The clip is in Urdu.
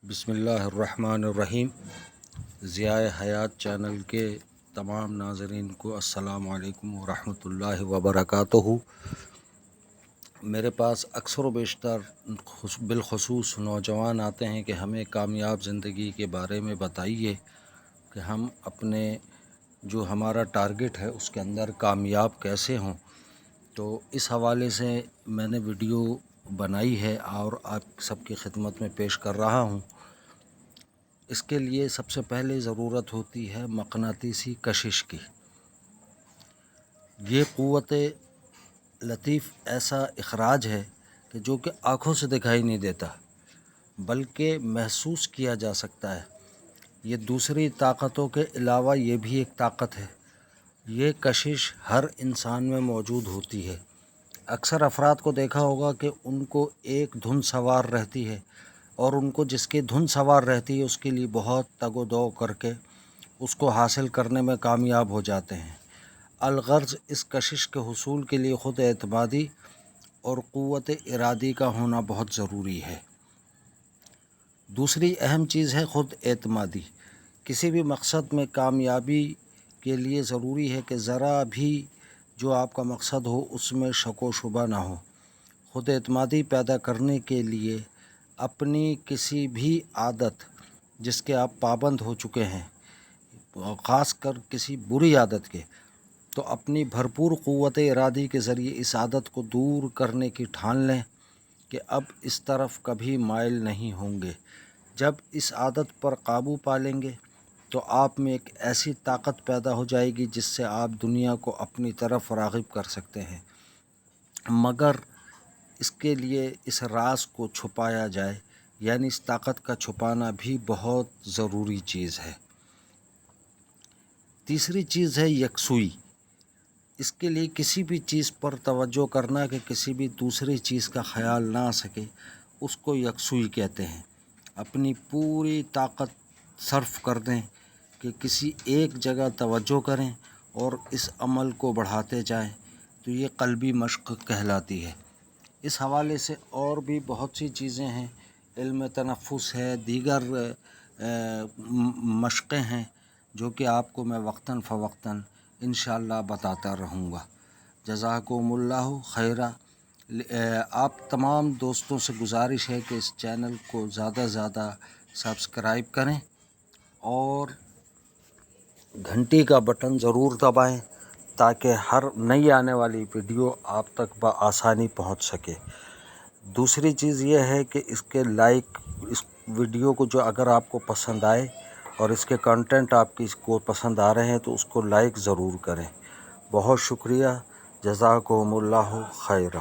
بسم اللہ الرحمن الرحیم۔ ضیاء حیات چینل کے تمام ناظرین کو السلام علیکم ورحمۃ اللہ وبرکاتہ۔ میرے پاس اکثر و بیشتر بالخصوص نوجوان آتے ہیں کہ ہمیں کامیاب زندگی کے بارے میں بتائیے کہ ہم اپنے جو ہمارا ٹارگٹ ہے اس کے اندر کامیاب کیسے ہوں۔ تو اس حوالے سے میں نے ویڈیو بنائی ہے اور آپ سب کی خدمت میں پیش کر رہا ہوں۔ اس کے لیے سب سے پہلے ضرورت ہوتی ہے مقناطیسی کشش کی۔ یہ قوت لطیف ایسا اخراج ہے کہ جو کہ آنکھوں سے دکھائی نہیں دیتا بلکہ محسوس کیا جا سکتا ہے۔ یہ دوسری طاقتوں کے علاوہ یہ بھی ایک طاقت ہے۔ یہ کشش ہر انسان میں موجود ہوتی ہے۔ اکثر افراد کو دیکھا ہوگا کہ ان کو ایک دھن سوار رہتی ہے اور ان کو جس کی دھن سوار رہتی ہے اس کے لیے بہت تگ و دو کر کے اس کو حاصل کرنے میں کامیاب ہو جاتے ہیں۔ الغرض اس کشش کے حصول کے لیے خود اعتمادی اور قوت ارادی کا ہونا بہت ضروری ہے۔ دوسری اہم چیز ہے خود اعتمادی۔ کسی بھی مقصد میں کامیابی کے لیے ضروری ہے کہ ذرا بھی جو آپ کا مقصد ہو اس میں شک و شبہ نہ ہو۔ خود اعتمادی پیدا کرنے کے لیے اپنی کسی بھی عادت جس کے آپ پابند ہو چکے ہیں، خاص کر کسی بری عادت کے، تو اپنی بھرپور قوت ارادی کے ذریعے اس عادت کو دور کرنے کی ٹھان لیں کہ اب اس طرف کبھی مائل نہیں ہوں گے۔ جب اس عادت پر قابو پا لیں گے تو آپ میں ایک ایسی طاقت پیدا ہو جائے گی جس سے آپ دنیا کو اپنی طرف راغب کر سکتے ہیں، مگر اس کے لیے اس راز کو چھپایا جائے، یعنی اس طاقت کا چھپانا بھی بہت ضروری چیز ہے۔ تیسری چیز ہے یکسوئی۔ اس کے لیے کسی بھی چیز پر توجہ کرنا کہ کسی بھی دوسری چیز کا خیال نہ آ سکے، اس کو یکسوئی کہتے ہیں۔ اپنی پوری طاقت صرف کر دیں کہ کسی ایک جگہ توجہ کریں اور اس عمل کو بڑھاتے جائیں، تو یہ قلبی مشق کہلاتی ہے۔ اس حوالے سے اور بھی بہت سی چیزیں ہیں، علم تنفس ہے، دیگر مشقیں ہیں جو کہ آپ کو میں وقتاً فوقتاً انشاءاللہ بتاتا رہوں گا۔ جزاکم اللہ خیرہ۔ آپ تمام دوستوں سے گزارش ہے کہ اس چینل کو زیادہ سے زیادہ سبسکرائب کریں اور گھنٹی کا بٹن ضرور دبائیں تاکہ ہر نئی آنے والی ویڈیو آپ تک بآسانی پہنچ سکے۔ دوسری چیز یہ ہے کہ اس ویڈیو کو جو اگر آپ کو پسند آئے اور اس کے کنٹینٹ آپ کو پسند آ رہے ہیں تو اس کو لائک ضرور کریں۔ بہت شکریہ۔ جزاکم اللہ خیرہ۔